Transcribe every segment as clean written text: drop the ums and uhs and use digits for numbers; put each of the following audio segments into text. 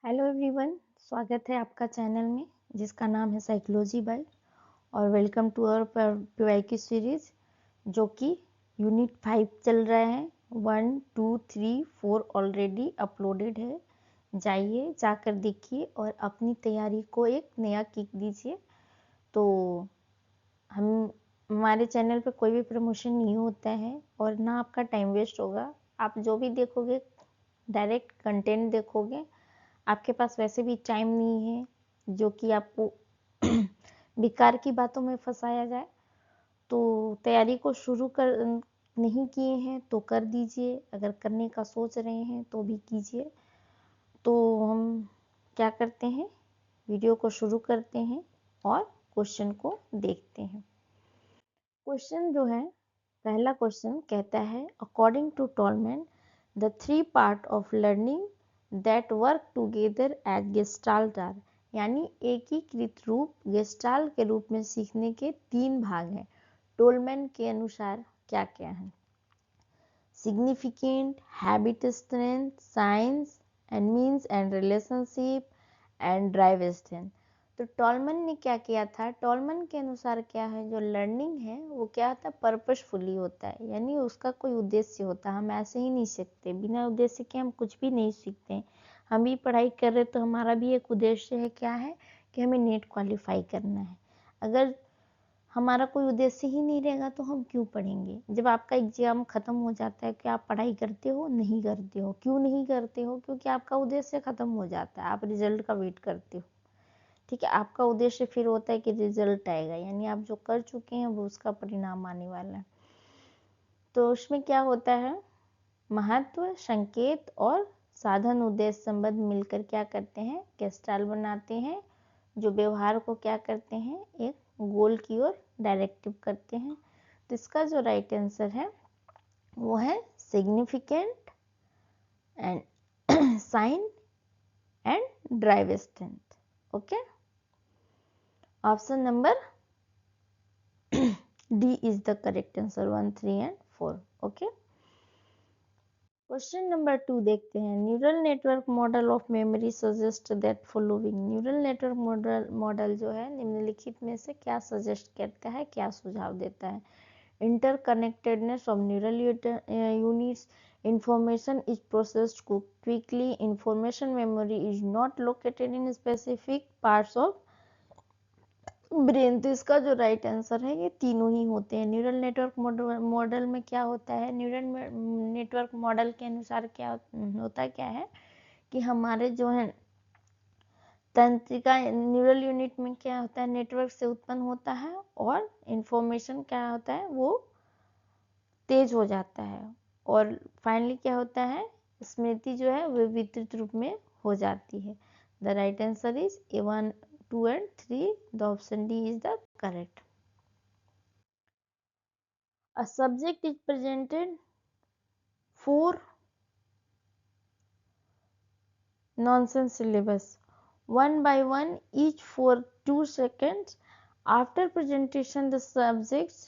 Hello everyone, स्वागत है आपका चैनल में जिसका नाम है साइकोलॉजी बाय और welcome to our PYQ series जो कि यूनिट 5 चल रहा है। 1, 2, 3, 4 ऑलरेडी अपलोडेड है। जाइए जाकर देखिए और अपनी तैयारी को एक नया किक दीजिए। तो हमारे चैनल पे कोई भी प्रमोशन नहीं होता है और ना आपका टाइम वेस्ट होगा। आप जो भी देखोगे डायरेक्ट कंटेंट देखोगे। आपके पास वैसे भी टाइम नहीं है जो कि आपको बेकार की बातों में फंसाया जाए। तो तैयारी को शुरू कर नहीं किए हैं तो कर दीजिए, अगर करने का सोच रहे हैं तो भी कीजिए। तो हम क्या करते हैं, वीडियो को शुरू करते हैं और क्वेश्चन को देखते हैं। क्वेश्चन जो है, पहला क्वेश्चन कहता है according to Tolman the 3 part of learning that work together as gestalt are, यानी एकीकृत रूप गेस्टाल्ट के रूप में सीखने के 3 भाग हैं। टोलमैन के अनुसार क्या क्या है? Significant, habit strength, science and means and relationship and drive strength. तो टॉलमन ने क्या किया था? टॉलमन के अनुसार क्या है, जो लर्निंग है वो क्या होता है, पर्पसफुली होता है, यानी उसका कोई उद्देश्य होता है। हम ऐसे ही नहीं सीखते, बिना उद्देश्य के हम कुछ भी नहीं सीखते। हम भी पढ़ाई कर रहे तो हमारा भी एक उद्देश्य है, क्या है कि हमें नेट क्वालिफाई करना है। अगर हमारा कोई उद्देश्य ही नहीं रहेगा तो हम क्यों पढ़ेंगे? जब आपका एग्जाम खत्म हो जाता है, क्या आप पढ़ाई करते हो? नहीं करते हो। क्यों नहीं करते हो? क्योंकि आपका उद्देश्य खत्म हो जाता है, आप रिजल्ट का वेट करते हो। ठीक है, आपका उद्देश्य फिर होता है कि रिजल्ट आएगा, यानी आप जो कर चुके हैं वो उसका परिणाम आने वाला है। तो उसमें क्या होता है, महत्व, संकेत और साधन उद्देश्य संबंध मिलकर क्या करते हैं, गेस्टाल बनाते हैं, जो व्यवहार को क्या करते हैं, एक गोल की ओर डायरेक्टिव करते हैं। तो इसका जो राइट आंसर है वो है significant and sign and drive strength. Okay, option number D is the correct answer, 1, 3 and 4. Okay. Question number 2 देखते हैं। Neural network model of memory suggest that following. Neural network model जो है निम्नलिखित में से क्या सजेस्ट करता है, क्या सुझाव देता है? Interconnectedness of neural units, information is processed quickly, information memory is not located in specific parts of brain. तो इसका जो राइट आंसर है ये तीनों ही होते हैं। न्यूरल नेटवर्क मॉडल में क्या होता है, न्यूरल नेटवर्क मॉडल के अनुसार क्या होता क्या है कि हमारे जो है तंत्रिका न्यूरल यूनिट में क्या होता है, नेटवर्क से उत्पन्न होता है और इंफॉर्मेशन क्या होता है वो तेज हो जाता है और फाइनली क्या होता है, स्मृति जो है वो वितरित रूप में हो जाती है। The right answer is A1, 2 and 3. The option D is the correct. A subject is presented 4 nonsense syllabus one by one, each for 2 seconds. After presentation, the subjects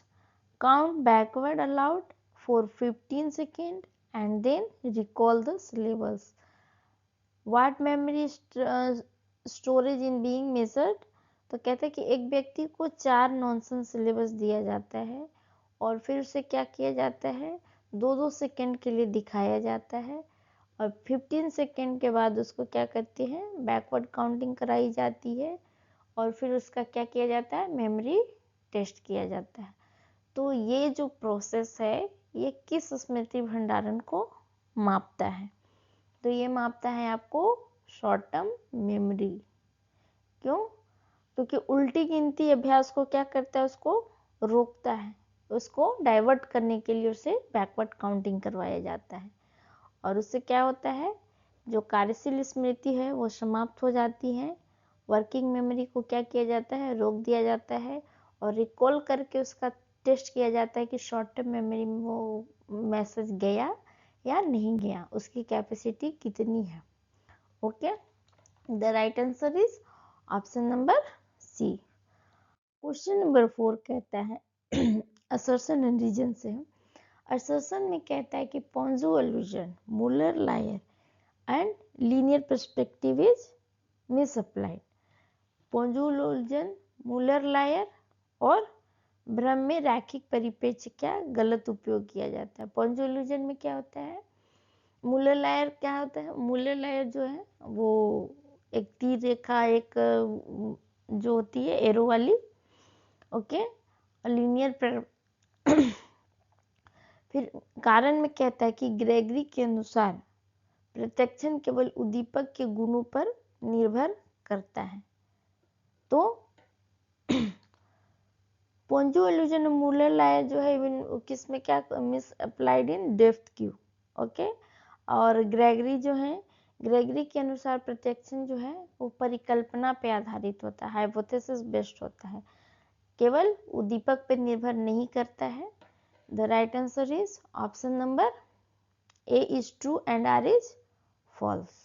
count backward aloud for 15 seconds and then recall the syllables. What memory storage in being measured? तो कहते हैं कि एक व्यक्ति को 4 nonsense syllabus दिया जाता है और फिर उसे क्या किया जाता है, 2-2 सेकंड के लिए दिखाया जाता है और 15 सेकंड के बाद उसको क्या करते हैं, बैकवर्ड काउंटिंग कराई जाती है और फिर उसका क्या किया जाता है, मेमोरी टेस्ट किया जाता है। तो ये जो प्रोसेस है ये किस स्मृति भंडारण को मापता है? तो ये मापता है आपको शॉर्ट टर्म मेमोरी। क्यों? क्योंकि उल्टी गिनती अभ्यास को क्या करता है, उसको रोकता है, उसको डाइवर्ट करने के लिए उसे बैकवर्ड काउंटिंग करवाया जाता है और उससे क्या होता है, जो कार्यशील स्मृति है वो समाप्त हो जाती है। वर्किंग मेमोरी को क्या किया जाता है, रोक दिया जाता है और रिकॉल करके उसका टेस्ट किया जाता है कि शॉर्ट टर्म मेमोरी में वो मैसेज गया या नहीं गया, उसकी कैपेसिटी कितनी है। Okay, the right answer is option number C. Question number 4 कहता है असर्शन एंड रीजन से। असर्शन में कहता है कि Ponzo illusion, Muller Lyer, and linear perspective is misapplied. Ponzo illusion, Muller Lyer और भ्रम में रैखिक परिप्रेक्ष्य क्या गलत उपयोग किया जाता है। पोंजुलोजन में क्या होता है, मूलर लायर क्या होता है, मूलर लायर जो है वो एक तीर रेखा, एक जो होती है एरो वाली, ओके, लीनियर पर फिर कारण में कहता है कि ग्रेगरी के अनुसार प्रत्यक्षण केवल उद्दीपक के गुणों पर निर्भर करता है। तो पोंजो इल्यूजन मूलर लायर जो है किसमें क्या miss applied in depth Q, okay. और ग्रेगरी जो है, ग्रेगरी के अनुसार प्रत्यक्षण जो है वो परिकल्पना पे आधारित होता है, हाइपोथेसिस बेस्ड होता है, केवल उद्दीपक पे निर्भर नहीं करता है। The right answer is option number A is true and R is false.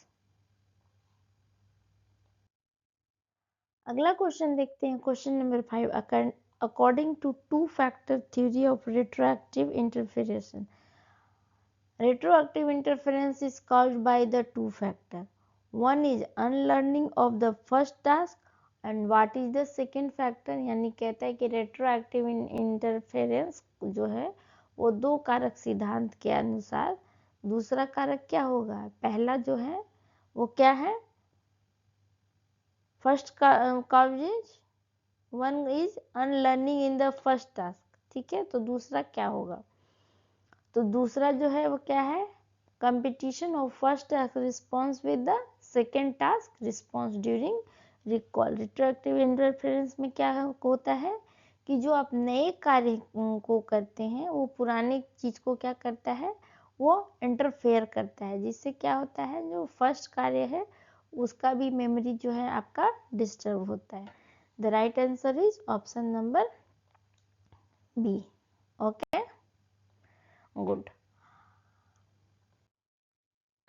अगला क्वेश्चन देखते हैं, question number 5। According to two factor theory of retroactive interference, retroactive interference is caused by the two factors. One is unlearning of the first task and what is the second factor, यानी कहता है कि retroactive interference जो है वो दो कारक सिद्धांत के अनुसार दूसरा कारक क्या होगा, पहला जो है वो क्या है, first cause, one is unlearning in the first task, ठीक है। तो दूसरा क्या होगा, तो दूसरा जो है वो क्या है, competition of first task response with the second task response during recall. Retroactive interference में क्या होता है कि जो आप नए कार्य को करते हैं वो पुराने चीज को क्या करता है, वो इंटरफेयर करता है, जिससे क्या होता है जो फर्स्ट कार्य है उसका भी मेमोरी जो है आपका डिस्टर्ब होता है। The right answer is option number B, okay, good.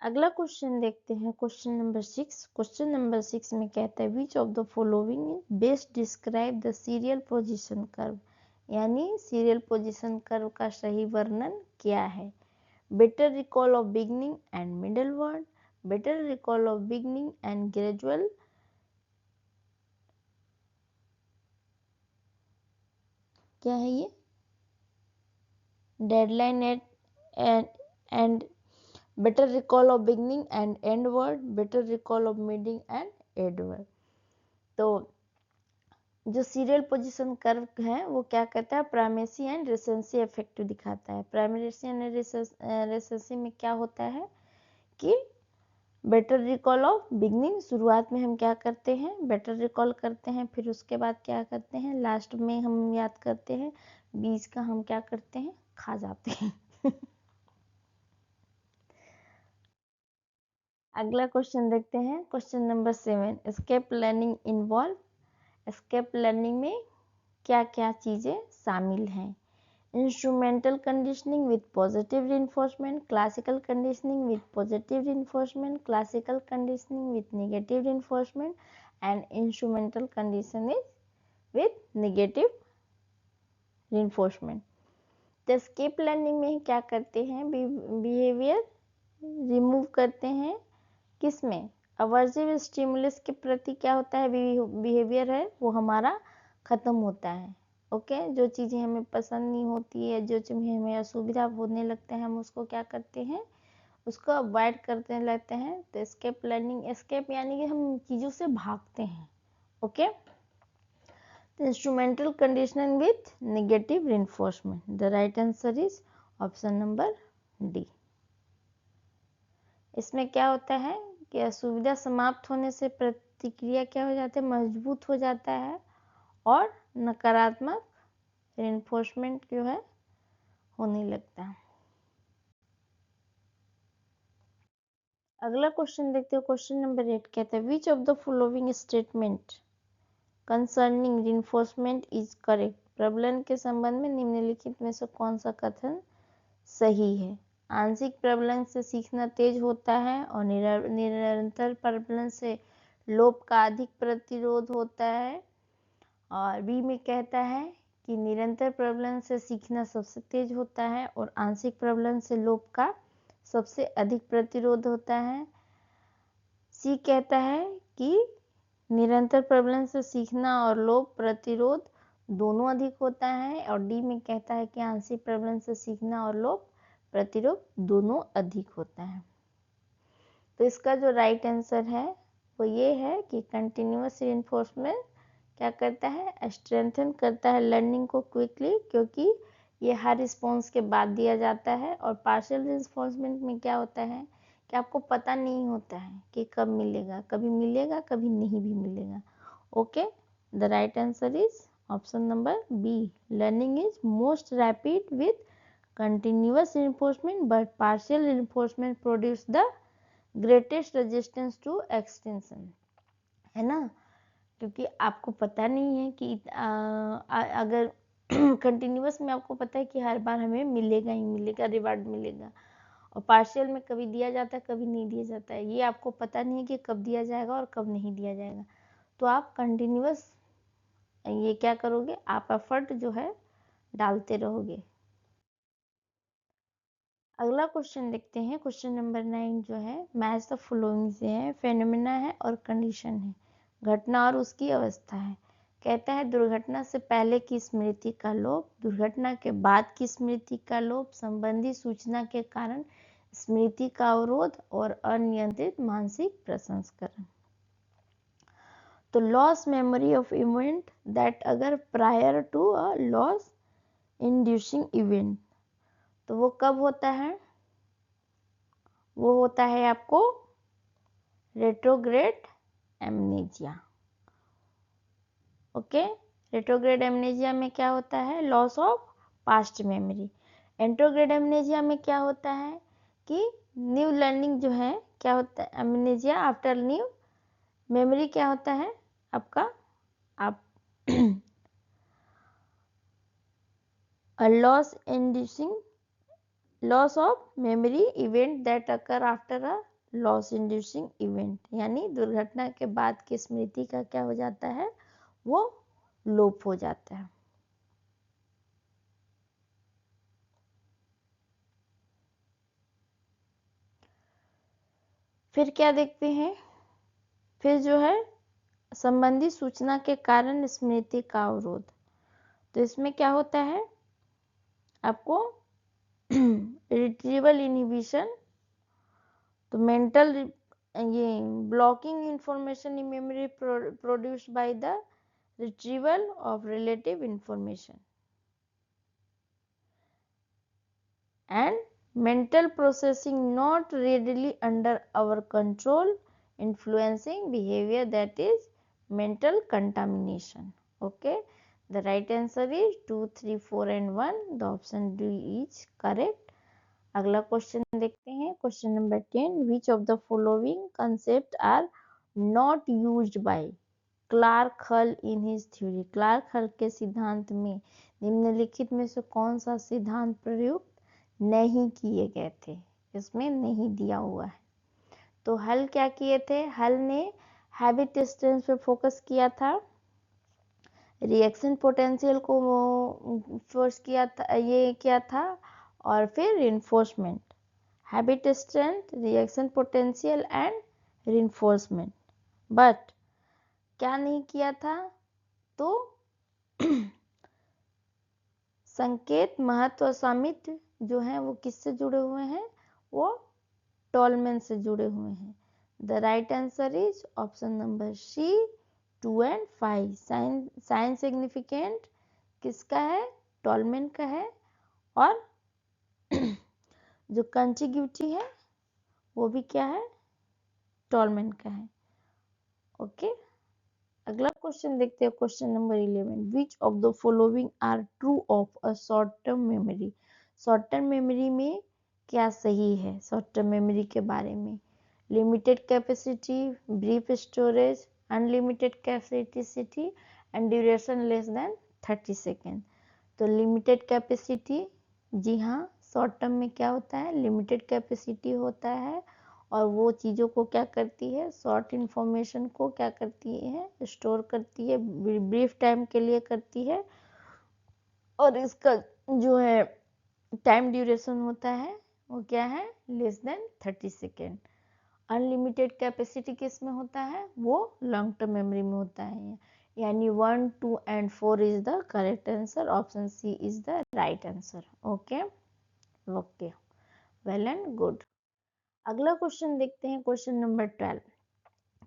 अगला क्वेश्चन देखते हैं, क्वेश्चन नंबर 6। क्वेश्चन नंबर 6 में कहता है which of the following best describe the serial position curve, यानी सीरियल पोजीशन कर्व का सही वर्णन क्या है। Better recall of beginning and middle word, better recall of beginning and gradual, क्या है ये, deadline and better recall of beginning and end word, better recall of middle and end word। तो जो सीरियल पोजीशन कर्व है वो क्या करता है, प्राइमेसी एंड रिसेंसी इफेक्ट दिखाता है। प्राइमेसी एंड रिसेंसी में क्या होता है कि बेटर रिकॉल ऑफ बिगनिंग, शुरुआत में हम क्या करते हैं, बेटर रिकॉल करते हैं, फिर उसके बाद क्या करते हैं, लास्ट में हम याद करते हैं, बीच का हम क्या करते हैं, खा जाते हैं। अगला क्वेश्चन देखते हैं, question number 7। Escape learning involve, escape learning में क्या क्या चीजें शामिल हैं। Instrumental conditioning with positive reinforcement, classical conditioning with positive reinforcement, classical conditioning with negative reinforcement and instrumental conditioning with negative reinforcement. तो एस्केप लर्निंग में क्या करते हैं, बिहेवियर रिमूव करते हैं, किसमें, अवर्जिव स्टिमुलस के प्रति क्या होता है, बिहेवियर है वो हमारा खत्म होता है, ओके। जो चीजें हमें पसंद नहीं होती है, जो चीजें हमें असुविधा होने लगते हैं, हम उसको क्या करते हैं, उसको अवॉइड करते रहते हैं। तो एस्केप लर्निंग, एस्केप यानी कि हम चीजों से भागते हैं, ओके। तो instrumental conditioning with negative reinforcement, the right answer is option number D. इसमें क्या होता है कि असुविधा समाप्त होने से प्रतिक्रिया क्या हो जाती है, मजबूत हो जाता है और नकारात्मक रिइंफोर्समेंट जो है होने लगता है। अगला क्वेश्चन देखते हो, क्वेश्चन नंबर 8 कहता है which of the following statement concerning reinforcement is correct. प्रबलन के संबंध में निम्नलिखित में से कौन सा कथन सही है। आंशिक प्रबलन से सीखना तेज होता है और निरंतर प्रबलन से लोप का अधिक प्रतिरोध होता है। और बी में कहता है कि निरंतर प्रबलन से सीखना सबसे तेज होता है और आंशिक प्रबलन से लोप का सबसे अधिक प्रतिरोध होता है। सी कहता है कि निरंतर प्रबलन से सीखना और लोप प्रतिरोध दोनों अधिक होता है, और डी में कहता है कि आंशिक प्रबलन से सीखना और लोप प्रतिरोध दोनों अधिक होता है। तो इसका जो राइट आंसर है वो ये है कि कंटिन्यूअस रीइंफोर्समेंट क्या करता है, स्ट्रेंथन करता है लर्निंग को क्विकली, क्योंकि ये हर रिस्पॉन्स के बाद दिया जाता है। और पार्शियल रीइंफोर्समेंट में क्या होता है कि आपको पता नहीं होता है कि कब मिलेगा, कभी मिलेगा कभी नहीं भी मिलेगा। Okay, the right answer is option number B, learning is most rapid with continuous reinforcement, but partial reinforcement produce the greatest resistance to extension, है ना। क्योंकि आपको पता नहीं है कि अगर कंटिन्यूअस में आपको पता है कि हर बार हमें मिलेगा ही मिलेगा, रिवार्ड मिलेगा, और पार्शियल में कभी दिया जाता है कभी नहीं दिया जाता है, ये आपको पता नहीं है कि कब दिया जाएगा और कब नहीं दिया जाएगा। तो आप कंटिन्यूअस ये क्या करोगे, आप एफर्ट जो है डालते रहोगे। अगला क्वेश्चन देखते हैं, क्वेश्चन नंबर 9 जो है मैच द फॉलोइंग से है, फेनोमेना है और कंडीशन है, घटना और उसकी अवस्था है। कहता है दुर्घटना से पहले की स्मृति का लोप, दुर्घटना के बाद की स्मृति का लोप, संबंधी सूचना के कारण स्मृति का अवरोध और अनियंत्रित मानसिक प्रसंस्करण। तो loss memory of event that occur prior to a loss inducing event, तो वो कब होता है, वो होता है आपको retrograde amnesia. Okay, retrograde amnesia में क्या होता है, loss of past memory. Anterograde amnesia में क्या होता है कि न्यू लर्निंग जो है क्या होता है, एमनेजिया आफ्टर न्यू मेमोरी क्या होता है आपका, आप loss inducing loss of memory event that occur after a loss inducing event, यानी दुर्घटना के बाद की स्मृति का क्या हो जाता है, वो लोप हो जाता है। फिर क्या देखते हैं, फिर जो है संबंधी सूचना के कारण स्मृति का अवरोध। तो इसमें क्या होता है आपको रिट्रीवल इनहिबिशन, तो मेंटल ये blocking information in memory produced by the retrieval of relative information and mental processing not readily under our control influencing behavior, that is mental contamination. Okay, the right answer is 2, 3, 4 and 1, the option D is correct. अगला question देखते हैं, question number 10, which of the following concepts are not used by Clark Hull in his theory. Clark हल के सिद्धांत में निम्नलिखित में से कौन सा सिद्धांत प्रयुक्त नहीं किए गए थे, इसमें नहीं दिया हुआ है। तो हल क्या किए थे, हल ने हैबिट स्ट्रेंथ पे फोकस किया था, रिएक्शन पोटेंशियल को फोर्स किया था, ये किया था, और फिर reinforcement, habit strength, reaction potential and reinforcement. But क्या नहीं किया था, तो संकेत महत्व और स्वामित्व जो है वो किससे जुड़े हुए हैं, वो टॉलमैन से जुड़े हुए हैं। The right answer is option number C 2 and 5। Sign significant किसका है, टॉलमैन का है, और जो कंटिग्यूटी है वो भी क्या है, टॉलमैन का है। ओके, अगला क्वेश्चन देखते हैं, question number 11, which of the following are true of a short term memory. Short term memory में क्या सही है, शॉर्ट टर्म मेमोरी के बारे में, limited capacity, brief storage, unlimited capacity and duration less than 30 second. तो लिमिटेड कैपेसिटी, जी हाँ, short term में क्या होता है, लिमिटेड कैपेसिटी होता है, और वो चीज़ों को क्या करती है, शॉर्ट इन्फॉर्मेशन को क्या करती है, स्टोर करती है, ब्रीफ टाइम के लिए करती है, और इसका जो है टाइम ड्यूरेशन होता है वो क्या है, less than 30 second. Unlimited capacity किस में होता है, वो लॉन्ग टर्म मेमोरी में होता है। यानी 1, 2 and 4 is the correct answer, option C is the right answer. Okay okay, well and good. अगला क्वेश्चन देखते हैं, क्वेश्चन नंबर 12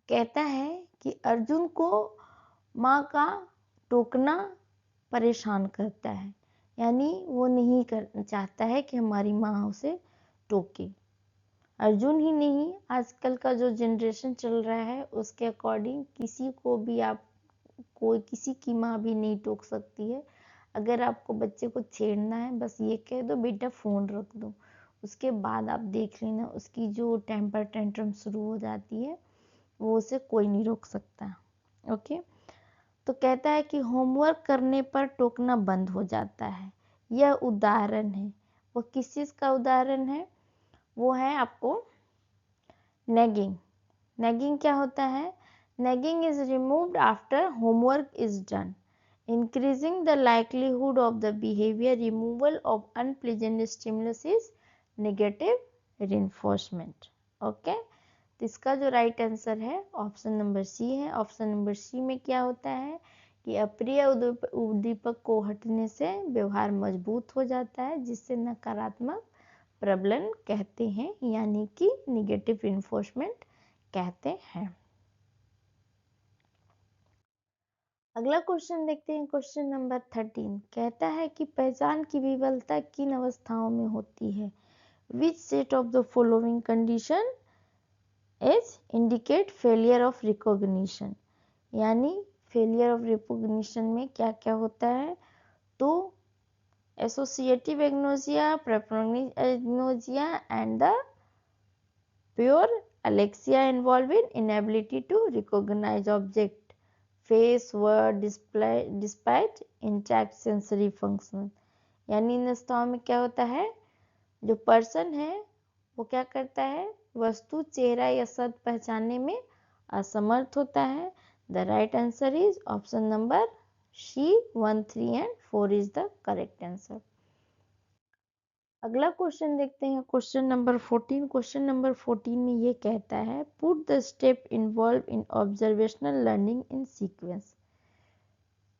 कहता है कि अर्जुन को माँ का टोकना परेशान करता है, यानी वो नहीं चाहता है कि हमारी माँ उसे टोके। अर्जुन ही नहीं, आजकल का जो जनरेशन चल रहा है उसके अकॉर्डिंग किसी को भी आप, कोई किसी की माँ भी नहीं टोक सकती है। अगर आपको बच्चे को छेड़ना है, बस ये कह दो बेटा फ़ोन रख दो, उसके बाद आप देख लेना उसकी जो टेम्पर टेंट्रम शुरू हो जाती है, वो उसे कोई नहीं रोक सकता। ओके, तो कहता है कि होमवर्क करने पर टोकना बंद हो जाता है। यह उदाहरण है, वो किस चीज़ का उदाहरण है, वो है आपको नेगिंग। नेगिंग क्या होता है, nagging is removed after homework is done, increasing the likelihood of the behavior. Removal of unpleasant stimulus is negative reinforcement. Okay, तो इसका जो राइट आंसर है ऑप्शन नंबर सी है। ऑप्शन नंबर सी में क्या होता है कि अप्रिय उद्दीपक को हटने से व्यवहार मजबूत हो जाता है, जिससे नकारात्मक प्रबलन कहते हैं, यानी कि निगेटिव रिइंफोर्समेंट कहते हैं। अगला क्वेश्चन देखते हैं, क्वेश्चन नंबर 13 कहता है कि पहचान की विफलता किन अवस्थाओं में होती है। Which set of the following condition is indicate failure of recognition, यानी फेलियर ऑफ रिकॉग्निशन में क्या क्या होता है, तो associative agnosia, preference agnosia and the pure alexia involve in inability to recognize object, face word display despite intact sensory function. यानी इन अवस्थाओं में क्या होता है, जो पर्सन है वो क्या करता है, वस्तु, चेहरा या शब्द पहचानने में असमर्थ होता है। The right answer is option number C, 1, 3 and 4 is the correct answer. अगला क्वेश्चन देखते हैं, क्वेश्चन नंबर 14। क्वेश्चन नंबर 14 में ये कहता है put the step involve in observational learning in sequence.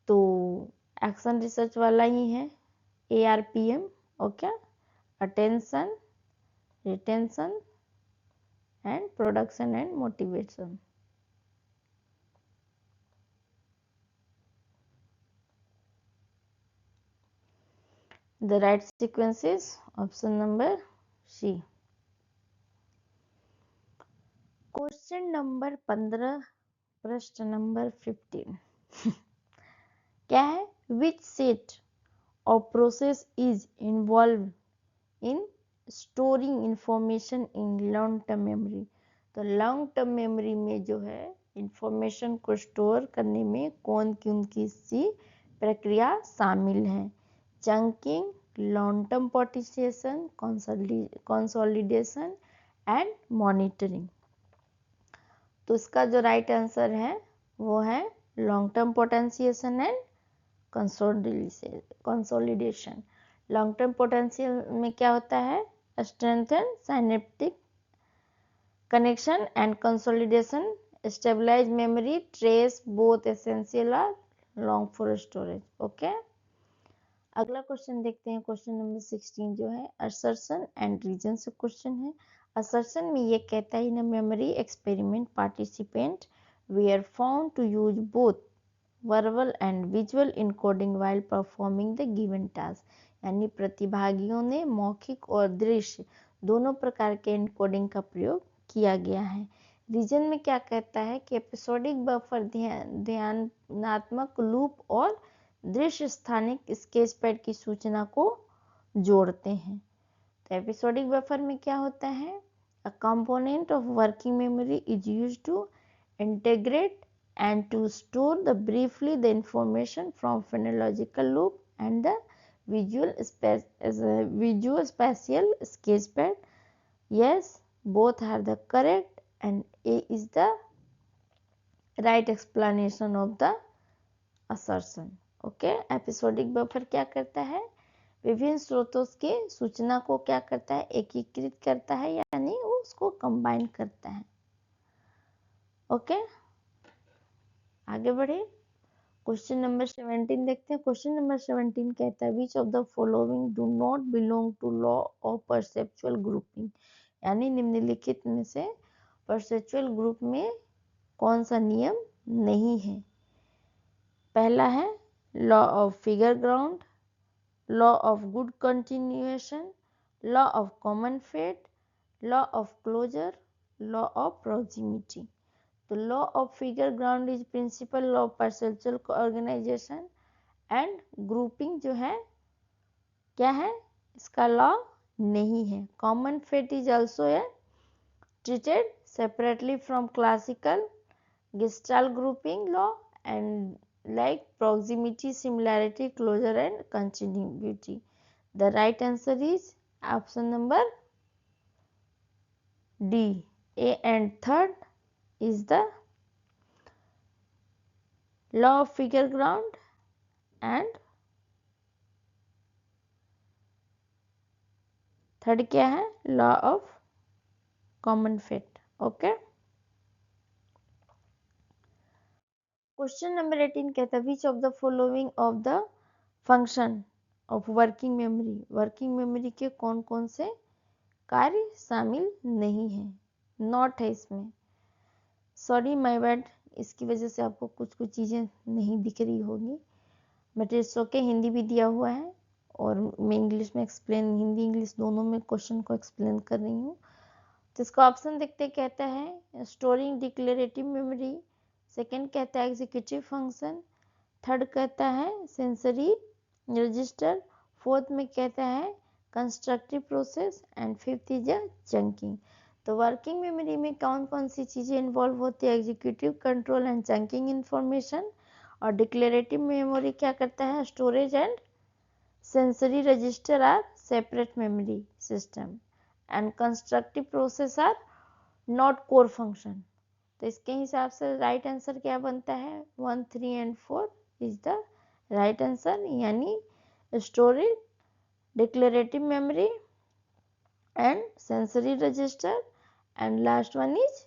तो एक्शन रिसर्च वाला ही है, ARPM। Okay, attention, retention and production and motivation. The right sequence is option number C. Question number 15, प्रश्न number 15 क्या है, which set of process is involved in storing information in long term memory। तो long term memory में जो है information को store करने में कौन कौन सी प्रक्रिया शामिल है। Chunking, long term partition, consolidation and monitoring. तो इसका जो राइट आंसर है वो है long term potentiation and consolidation. Long term potential में क्या होता है, strengthen synaptic connection and consolidation stabilize memory trace, both essential और लॉन्ग फॉर स्टोरेज। ओके, अगला क्वेश्चन देखते हैं, क्वेश्चन नंबर 16 जो है असर्शन एंड रीजन से क्वेश्चन है। असर्शन में ये कहता है in memory experiment participant where found to use both verbal and visual encoding while performing the given task, यानी प्रतिभागियों ने मौखिक और दृश्य दोनों प्रकार के इनकोडिंग का प्रयोग किया गया है। रीजन में क्या कहता है कि एपिसोडिक बफर ध्यानात्मक लूप और दृश्य स्थानिक स्केच पैड की सूचना को जोड़ते हैं। तो एपिसोडिक बफर में क्या होता है, a component of working memory is used to integrate and to store the briefly the information from phonological loop and the visual spatial sketchpad. Yes, both are the correct and A is the right explanation of the assertion. Okay, episodic buffer क्या करता है, विभिन्न स्रोतों के सूचना को क्या करता है, एकीकृत करता है, यानी वो उसको कंबाइन करता है। ओके, आगे बढ़े। क्वेश्चन नंबर 17 देखते हैं। क्वेश्चन नंबर 17 कहता है which of the following do not belong to law of perceptual grouping, यानी निम्नलिखित में से परसेप्चुअल ग्रुप में कौन सा नियम नहीं है। पहला है law of figure ground, law of good continuation, law of common fate, law of closure, law of proximity. तो law of figure ground is principle law of perceptual organisation and grouping जो है क्या है, इसका लॉ नहीं है। Common fate is also a treated separately from classical Gestalt grouping law and like proximity, similarity, closure and continuity. The right answer is option number D. A and third is the law of figure ground and third क्या है, law of common fate. Okay, question number 18 कहता है which of the following of the function of working memory, working memory के कौन कौन से कार्य शामिल नहीं है, नॉट है इसमें। सॉरी माय बैड, इसकी वजह से आपको कुछ कुछ चीज़ें नहीं दिख रही होगी, बट इट्स ओके, हिंदी भी दिया हुआ है और मैं इंग्लिश में एक्सप्लेन, हिंदी इंग्लिश दोनों में क्वेश्चन को एक्सप्लेन कर रही हूँ। तो इसका ऑप्शन देखते कहता है स्टोरिंग डिक्लेरेटिव मेमोरी, सेकेंड कहता है एग्जीक्यूटिव फंक्शन, थर्ड कहता है सेंसरी रजिस्टर, फोर्थ में कहता है constructive process and fifth is chunking. तो वर्किंग मेमोरी में कौन कौन सी चीज़ें इन्वॉल्व होती है, executive control and chunking information, और डिक्लेरेटिव मेमोरी क्या करता है, storage and sensory register are separate memory system and constructive process are not core function. तो इसके हिसाब से राइट आंसर क्या बनता है, 1, 3 and 4 is the right answer, यानी storage, declarative memory and sensory register and last one is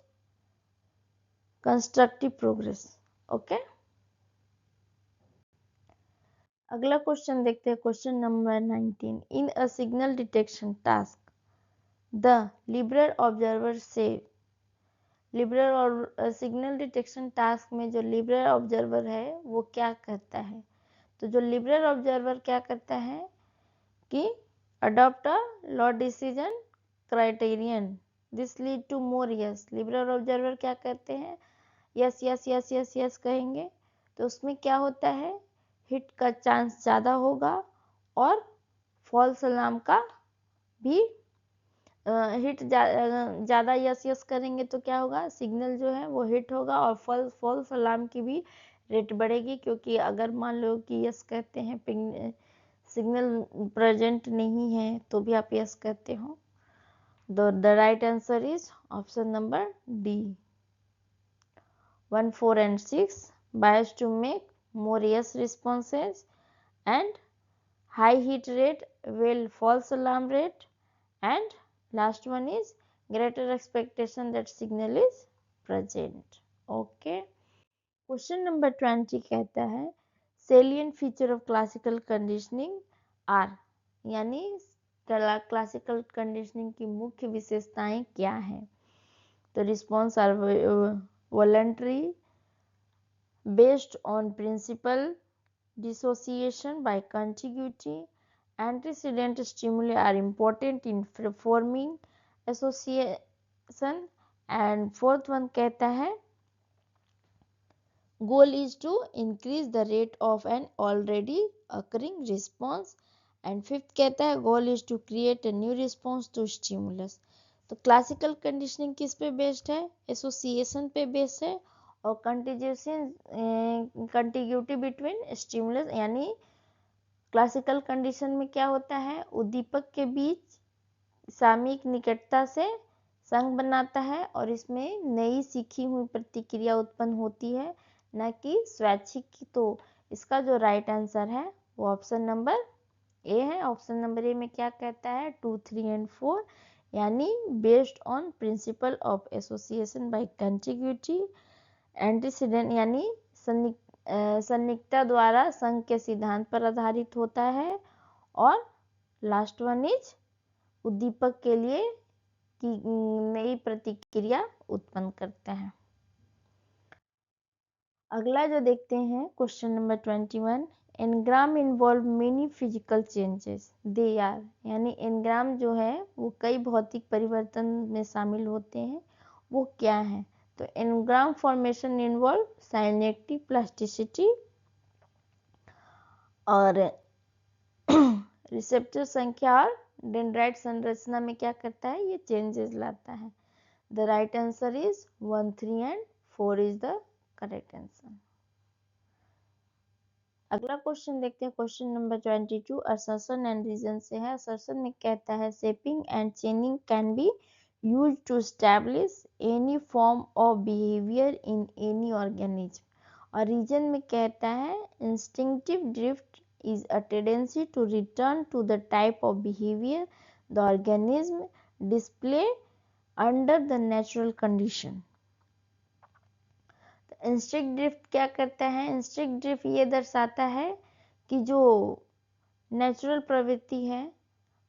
constructive progress. Okay, अगला question देखते हैं। Question number 19 in a signal detection task the liberal observer से, liberal और signal detection task में जो liberal observer है वो क्या करता है। तो जो लिबरल ऑब्जर्वर क्या करता है कि adopt a low decision criterion this lead to more yes. Liberal observer क्या करते हैं, yes yes yes yes yes कहेंगे, तो उसमें क्या होता है, हिट का चांस ज़्यादा होगा और फॉल्स अलार्म का भी हिट ज़्यादा यस यस करेंगे तो क्या होगा, सिग्नल जो है वो हिट होगा और फॉल्स अलार्म की भी रेट बढ़ेगी, क्योंकि अगर मान लो कि यस कहते हैं सिग्नल प्रेजेंट नहीं है तो भी आप यस कहते हो। The right answer is option number D. 1, 4 and 6 bias to make more yes responses and high hit rate will false alarm rate and last one is greater expectation that signal is present. Okay, question number 20 कहता है salient feature of classical conditioning are, यानी classical conditioning की मुख्य विशेषताएं क्या है। तो response are voluntary based on principal dissociation by contiguity, antecedent stimuli are important in forming association and fourth one कहता है goal is to increase the rate of an already occurring response and fifth कहता है goal is to create a new response to stimulus। तो classical conditioning किस पे based है, association पे based है और कंटिग्यूटी बिटवीन स्टिमुलस, यानी क्लासिकल कंडीशन में क्या होता है, उद्दीपक के बीच सामयिक निकटता से संघ बनाता है और इसमें नई सीखी हुई प्रतिक्रिया उत्पन्न होती है, न कि स्वैच्छिक। तो इसका जो राइट आंसर है वो ऑप्शन नंबर ए है। ऑप्शन नंबर ए में क्या कहता है, 2, 3 एंड 4 यानी based on principle of association by contiguity, antecedent यानी सन्निकटता द्वारा संघ के सिद्धांत पर आधारित होता है, और लास्ट वन इज उद्दीपक के लिए की नई प्रतिक्रिया उत्पन्न करते हैं। अगला जो देखते हैं question number 21, engram involve many physical changes they are, यानी एनग्राम जो है वो कई भौतिक परिवर्तन में शामिल होते हैं, वो क्या है? तो engram formation involve synaptic plasticity और रिसेप्टर संख्या और डेंड्राइट संरचना में क्या करता है? ये चेंजेस लाता है। The right answer is 1, 3 and 4 is the correct answer. अगला क्वेश्चन देखते हैं question number 22, assertion and reason से है। असर्शन में कहता है shaping and chaining can be used to establish any form of behaviour in any organism, और reason में कहता है instinctive drift is a tendency to return to the type of behavior the organism display under the natural condition। Instinct drift क्या करता है? Instinct drift ये दर्शाता है कि जो नेचुरल प्रवृत्ति है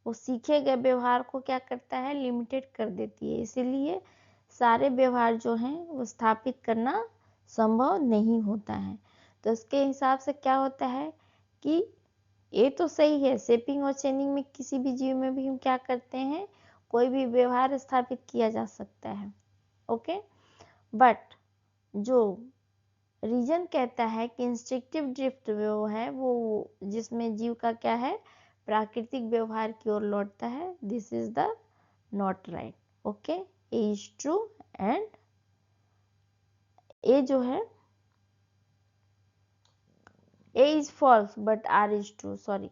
वो सीखे गए व्यवहार को क्या करता है? लिमिटेड कर देती है, इसीलिए सारे व्यवहार जो हैं वो स्थापित करना संभव नहीं होता है। तो इसके हिसाब से क्या होता है कि ये तो सही है, शेपिंग और चेनिंग में किसी भी जीव में भी हम क्या करते हैं? कोई भी व्यवहार स्थापित किया जा सकता है, ओके। बट जो रीजन कहता है कि इंस्टिंक्टिव ड्रिफ्ट वो है, वो जिसमें जीव का क्या है? प्राकृतिक व्यवहार की ओर लौटता है। This is the not right, okay. A is true and A जो है A is false but R is true, sorry.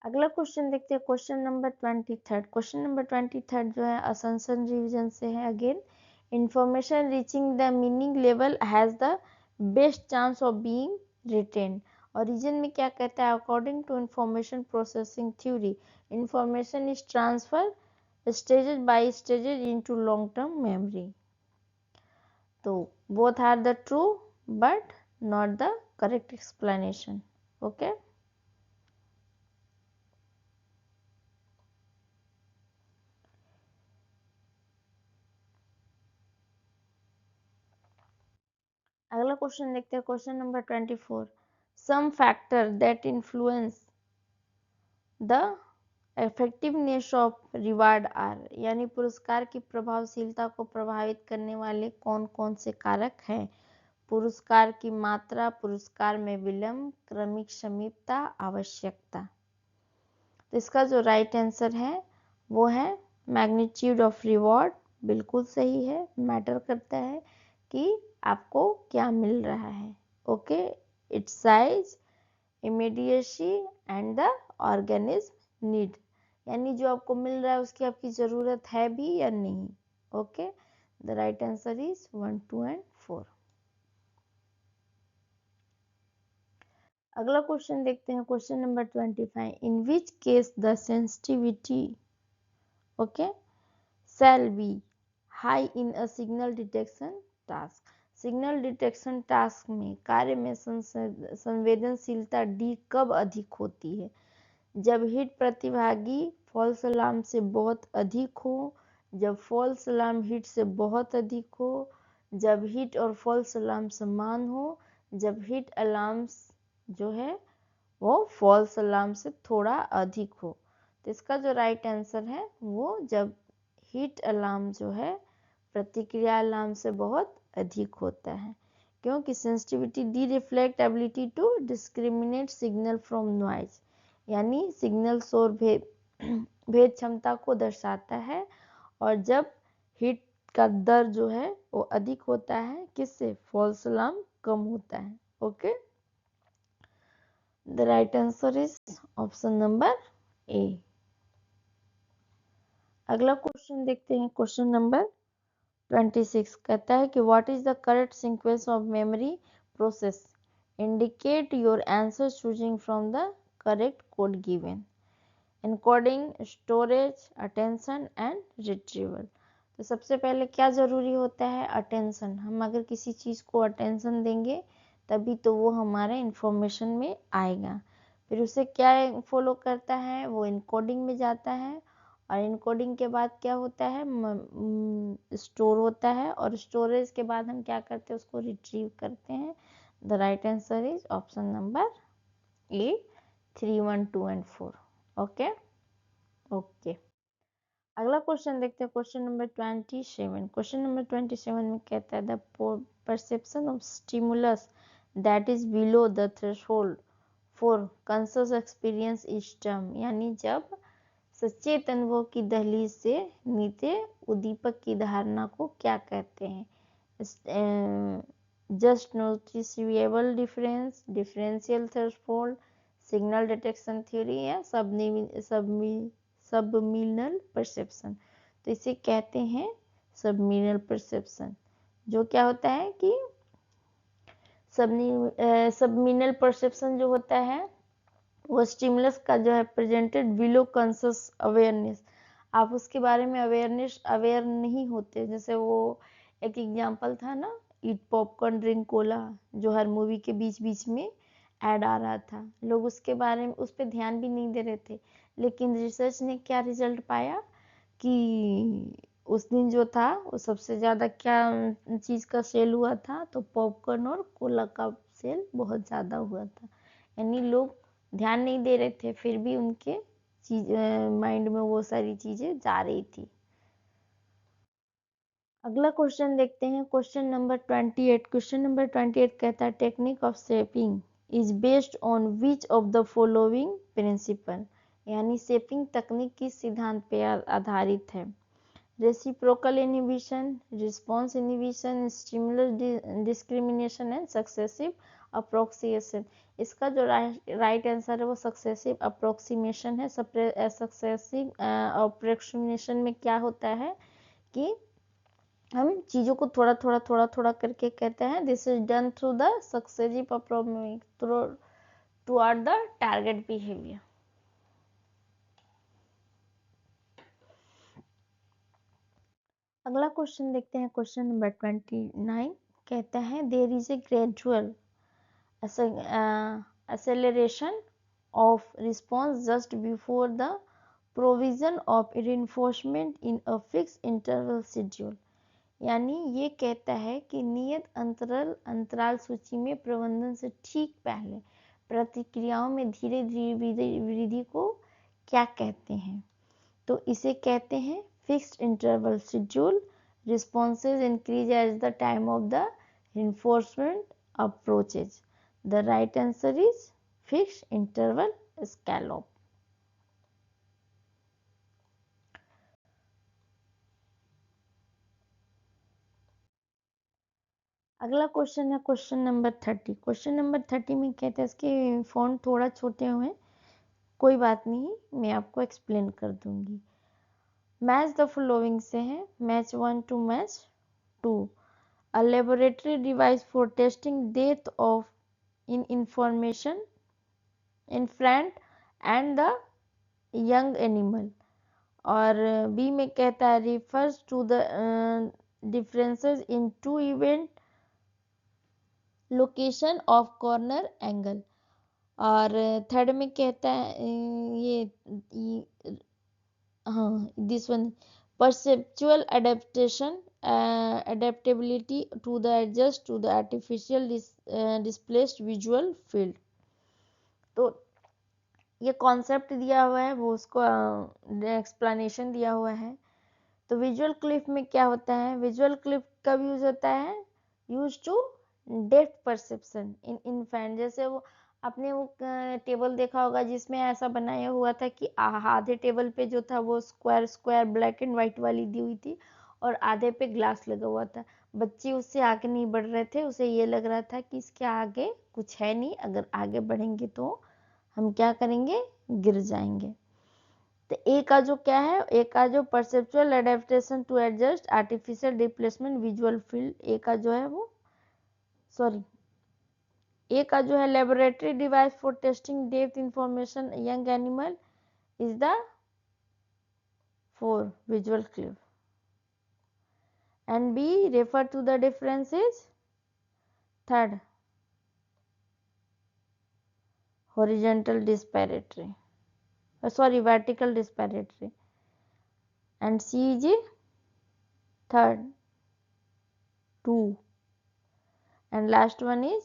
अगला क्वेश्चन देखते हैं क्वेश्चन नंबर 23। क्वेश्चन नंबर 23 जो है असम्पशन रिवीजन से है। Again, information reaching the meaning level has the best chance of being retain, और रीजन में क्या कहता है? According to information processing theory, information is transfer stages by stages into long term memory. तो both are the true but not the correct explanation, okay. अगला question देखते हैं question number 24, some factor that influence the effectiveness of reward are, यानी पुरस्कार की प्रभावशीलता को प्रभावित करने वाले कौन कौन से कारक हैं? पुरस्कार की मात्रा, पुरस्कार में विलंब, क्रमिक समीपता, आवश्यकता। तो इसका जो राइट आंसर है वो है मैग्नीट्यूड ऑफ रिवॉर्ड, बिल्कुल सही है। मैटर करता है कि आपको क्या मिल रहा है, okay. It's size, immediacy and the organism need, यानी जो आपको मिल रहा है उसकी आपकी जरूरत है भी या नहीं, okay. The right answer is 1, 2 and 4। अगला क्वेश्चन देखते हैं question number 25, in which case the sensitivity, okay, shall be high in a signal detection task। Signal detection task में कार्य में संवेदनशीलता डी कब अधिक होती है? जब हिट प्रतिभागी फॉल्स अलार्म से बहुत अधिक हो, जब फॉल्स अलार्म हिट से बहुत अधिक हो, जब हिट और फॉल्स अलार्म समान हो, जब हिट अलार्म जो है वो फॉल्स अलार्म से थोड़ा अधिक हो। तो इसका जो राइट आंसर है वो जब हिट अलार्म जो है प्रतिक्रिया अलार्म से बहुत अधिक होता है, क्योंकि sensitivity D reflect ability to discriminate signal from noise, यानी सिग्नल शोर भेद क्षमता को दर्शाता है। और जब हिट का दर जो है वो अधिक होता है, किससे? फॉल्स अलार्म कम होता है, okay. The right answer is option number ए। अगला क्वेश्चन देखते हैं क्वेश्चन नंबर 26, कहता है कि what is the correct sequence of memory process, indicate your answer choosing from the correct code given. Encoding, storage, attention and retrieval. तो सबसे पहले क्या ज़रूरी होता है? अटेंशन। हम अगर किसी चीज़ को अटेंशन देंगे तभी तो वो हमारे इंफॉर्मेशन में आएगा। फिर उसे क्या फॉलो करता है? वो इनकोडिंग में जाता है, और इनकोडिंग के बाद क्या होता है? स्टोर होता है, और स्टोरेज के बाद हम क्या करते हैं? उसको रिट्रीव करते हैं। The right answer is option number A, 3, 1, 2 and 4। Okay okay. अगला क्वेश्चन देखते हैं, क्वेश्चन नंबर 27। क्वेश्चन नंबर 27 में कहता है the perception of stimulus that is below the threshold for conscious experience is term. यानी जब सचेत अनुभव की दहलीज से नीचे उद्दीपक की धारणा को क्या कहते हैं? Just noticeable difference, differential threshold, signal detection theory, या सबमिनल परसेप्शन। तो इसे कहते हैं सबमिनल परसेप्शन। जो क्या होता है कि सबमिनल परसेप्शन जो होता है वो स्टिमुलस का जो है प्रेजेंटेड बिलो कॉन्शियस अवेयरनेस। आप उसके बारे में अवेयर नहीं होते। जैसे वो एक एग्जांपल था ना, ईट पॉपकॉर्न ड्रिंक कोला, जो हर मूवी के बीच बीच में ऐड आ रहा था। लोग उसके बारे में उस पर ध्यान भी नहीं दे रहे थे, लेकिन रिसर्च ने क्या रिजल्ट पाया कि उस दिन जो था वो सबसे ज़्यादा क्या चीज़ का सेल हुआ था? तो पॉपकॉर्न और कोला का सेल बहुत ज़्यादा हुआ था। यानी लोग ध्यान नहीं दे रहे थे, फिर भी उनके माइंड में वो सारी चीज़ें जा रही थी। अगला क्वेश्चन देखते हैं, क्वेश्चन नंबर 28। क्वेश्चन नंबर 28 कहता है technique of shaping is based on which of the following principle. यानी शेपिंग तकनीक किस सिद्धांत पर आधारित है? Reciprocal inhibition, response inhibition, stimulus discrimination and successive approximation. इसका जो राइट आंसर है वो सक्सेसिव अप्रोक्सीमेशन है। सक्सेसिव अप्रोक्सीमेशन में क्या होता है कि हम चीज़ों को थोड़ा थोड़ा थोड़ा थोड़ा करके कहते हैं this is done through the successive approximation toward the target behaviour. अगला क्वेश्चन देखते हैं, क्वेश्चन नंबर 29 कहता है there is a gradual acceleration of response just before the provision of reinforcement in a fixed interval schedule। यानी ये कहता है कि नियत अंतराल सूची में प्रबंधन से ठीक पहले प्रतिक्रियाओं में धीरे धीरे वृद्धि को क्या कहते हैं? तो इसे कहते हैं fixed interval schedule. Responses increase as the time of the reinforcement approaches. The right answer is fixed interval scallop. अगला क्वेश्चन है क्वेश्चन नंबर 30। क्वेश्चन नंबर 30 में कहते हैं, इसके फॉन्ट थोड़ा छोटे हुए, कोई बात नहीं, मैं आपको एक्सप्लेन कर दूंगी। मैच द फॉलोइंग से है, match 1 to match 2। A laboratory device for testing depth of information in front and the young animal। और बी में कहता है refers to the differences in two event location of corner angle। और third में कहता है ये हाँ this one perceptual adaptation adaptability to the adjust to the artificial displaced visual field। तो ये कॉन्सेप्ट दिया हुआ है, वो उसको एक्सप्लेनेशन दिया हुआ है। तो विजुअल क्लिप में क्या होता है? विजुअल क्लिप कब यूज होता है? Use to depth perception in infant. जैसे वो आपने वो टेबल देखा होगा जिसमें ऐसा बनाया हुआ था कि आधे टेबल पे जो था वो square square black and white वाली दी हुई थी, और आधे पे ग्लास लगा हुआ था। बच्चे उससे आगे नहीं बढ़ रहे थे, उसे ये लग रहा था कि इसके आगे कुछ है नहीं, अगर आगे बढ़ेंगे तो हम क्या करेंगे? गिर जाएंगे। तो ए का जो क्या है, ए का जो perceptual adaptation to adjust artificial displacement visual field, A का जो है वो सॉरी ए का जो है laboratory device for testing depth information young animal, is the 4 visual clip, and B refer to the difference is third horizontal disparity, vertical disparity, and C is third 2, and last one is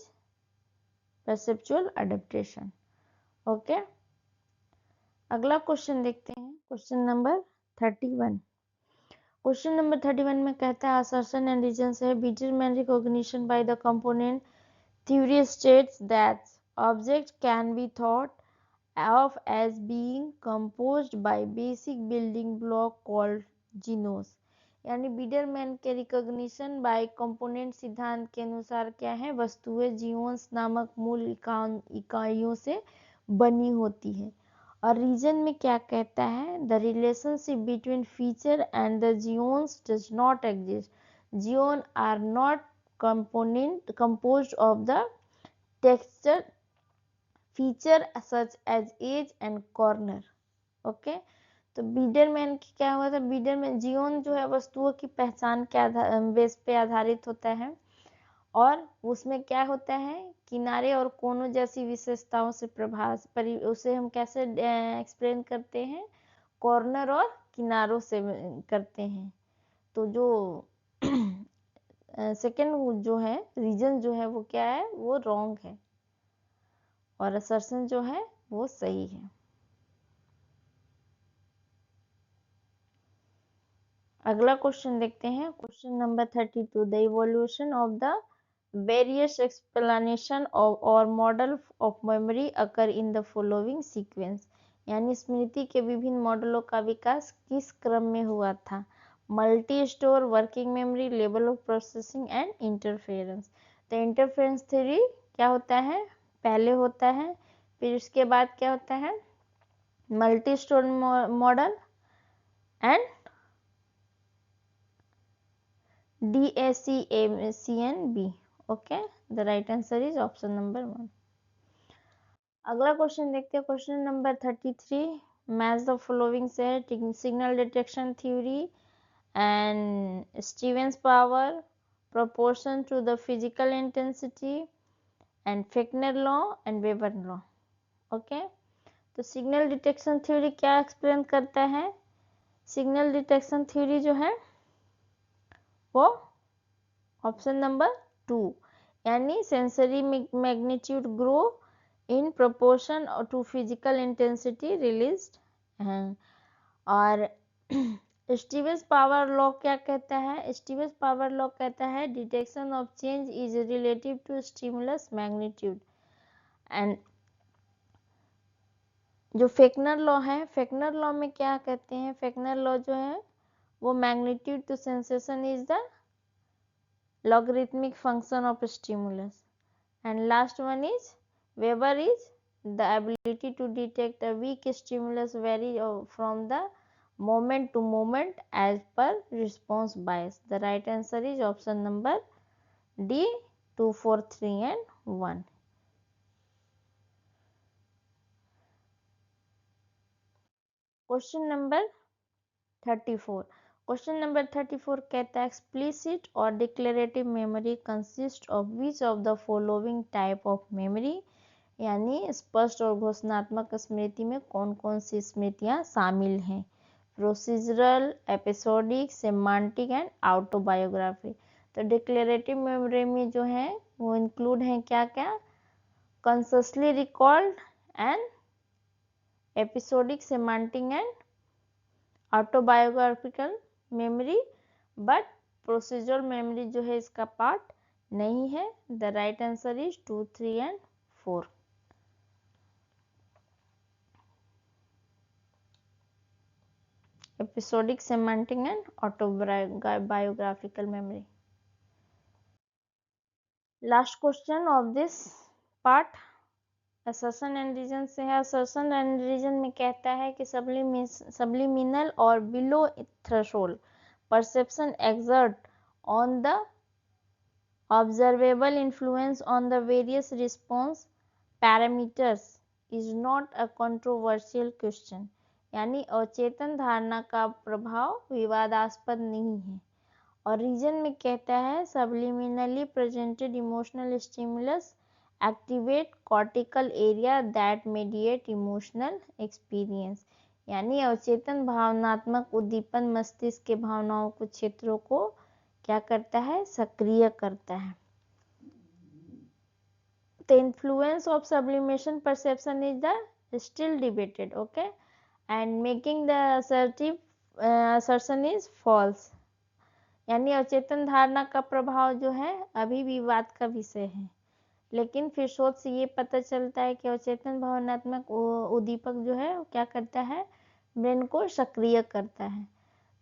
perceptual adaptation. Okay अगला question देखते हैं, question number 31। Question number 31 में कहता है assertion and reasons है Biederman recognition by the component theory states that object can be thought of as being composed by basic building block called genes। यानी बीडरमैन के recognition bye component सिद्धांत के अनुसार क्या है, वस्तुएं जीवंस नामक मूल इकाइयों से बनी होती है। और रीजन में क्या कहता है, the relationship between feature and the geons does not exist, geon are not component composed of the texture feature such as edge and corner। Okay तो बीडरमैन की क्या हुआ था, बीडरमैन जियोन जो है वस्तुओं की पहचान के बेस पे आधारित होता है, और उसमें क्या होता है, किनारे और कोनों जैसी विशेषताओं से उसे हम कैसे एक्सप्लेन करते हैं, कॉर्नर और किनारों से करते हैं। तो जो सेकंड जो है रीजन जो है वो क्या है, वो रॉन्ग है, और असर्शन जो है वो सही है। अगला क्वेश्चन देखते हैं, question number 32। The evolution of the various explanation और model of memory occur in the following sequence. यानी स्मृति के विभिन्न मॉडलों का विकास किस क्रम में हुआ था, multi store, working memory, level of processing and interference. तो इंटरफेरेंस थ्योरी क्या होता है, पहले होता है, फिर उसके बाद क्या होता है, multi store model and DACMCNB। Okay the right answer is option number 1। अगला क्वेश्चन देखते हैं, question number 33। Match the following से signal detection theory and Stevens power, proportion to the physical intensity and Fechner law and Weber law. Okay तो signal detection theory क्या explain करता है, signal detection theory जो है वो ऑप्शन नंबर 2, यानी sensory magnitude grow in proportion to physical intensity released है। और स्टीवेंस पावर लॉ क्या कहता है, स्टीवेंस पावर लॉ कहता है detection of change is relative to stimulus magnitude. And जो फेक्नर लॉ है, फेक्नर लॉ में क्या कहते हैं, फेक्नर लॉ जो है वो magnitude to sensation is the logarithmic function of stimulus, and last one is Weber is the ability to detect a weak stimulus vary from the moment to moment as per response bias। the right answer is option number D 2 4 3 and 1। Question number 34। Question number 34 कहता है explicit और declarative memory consist of which of the following type of memory. यानी स्पष्ट और घोषणात्मक स्मृति में कौन कौन सी स्मृतियां शामिल हैं, procedural, episodic, semantic and autobiography. तो डिक्लेरेटिव मेमोरी में जो है वो इंक्लूड है क्या क्या, consciously recalled and episodic, semantic and autobiographical memory, but procedural memory जो है इसका पार्ट नहीं है। The right answer is 2 3 and 4। Episodic, semantic and autobiographical memory. Last question of this part assertion and reason से है। असर्शन एंड रीजन में कहता है कि सब्लिमिनल और below threshold perception exert on the observable influence on the various response parameters is not a controversial question। यानी अचेतन धारणा का प्रभाव विवादास्पद नहीं है। और रीजन में कहता है subliminally presented emotional stimulus activate cortical area that mediate emotional experience, यानी अवचेतन भावनात्मक उद्दीपन मस्तिष्क के भावनाओं के क्षेत्रों को क्या करता है, सक्रिय करता है। The influence of sublimation perception is the still debated, okay, and making the assertion is false, यानी अचेतन धारणा का प्रभाव जो है अभी विवाद का विषय है, लेकिन फिर शोध से ये पता चलता है कि अचेतन भावनात्मक उद्दीपक जो है क्या करता है, ब्रेन को सक्रिय करता है।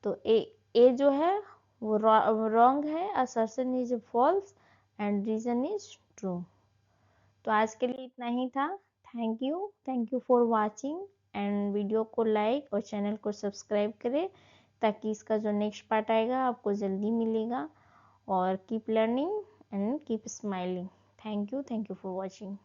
तो ए जो है वो रॉन्ग है, assertion is false and reason is true. तो आज के लिए इतना ही था। Thank you for watching and video को लाइक और चैनल को सब्सक्राइब करें ताकि इसका जो नेक्स्ट पार्ट आएगा आपको जल्दी मिलेगा। और keep learning and keep smiling. Thank you for watching.